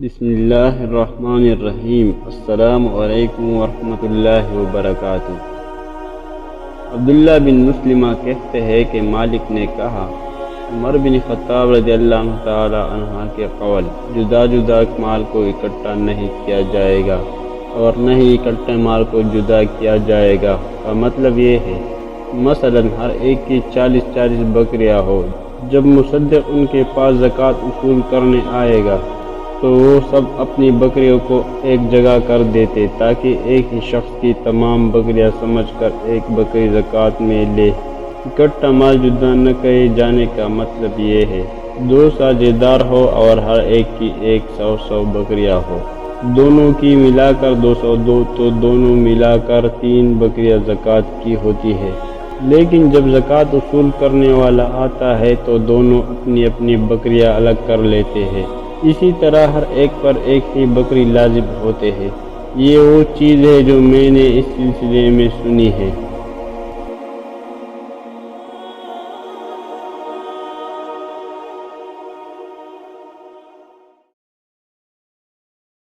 بسم اللہ الرحمن الرحیم۔ السلام علیکم ورحمۃ اللہ وبرکاتہ۔ عبداللہ بن مسلمہ کہتے ہیں کہ مالک نے کہا، عمر بن خطاب رضی اللہ تعالی عنہ کے قول، جدا جدا مال کو اکٹھا نہیں کیا جائے گا اور نہ ہی اکٹھے مال کو جدا کیا جائے گا کا مطلب یہ ہے، مثلا ہر ایک کی 40 بکریاں ہو، جب مصدق ان کے پاس زکوٰۃ وصول کرنے آئے گا تو وہ سب اپنی بکریوں کو ایک جگہ کر دیتے تاکہ ایک ہی شخص کی تمام بکریاں سمجھ کر ایک بکری زکوٰۃ میں لے۔ اکٹھا مال جدا نہ کرے جانے کا مطلب یہ ہے، 2 ساجھے دار ہو اور ہر ایک کی 100 بکریاں ہو، دونوں کی ملا کر 202 تو دونوں ملا کر 3 بکریاں زکوٰۃ کی ہوتی ہے۔ لیکن جب زکوٰۃ وصول کرنے والا آتا ہے تو دونوں اپنی اپنی بکریاں الگ کر لیتے ہیں، اسی طرح ہر ایک پر ایک ہی بکری لازم ہوتے ہیں۔ یہ وہ چیز ہے جو میں نے اس سلسلے میں سنی ہے۔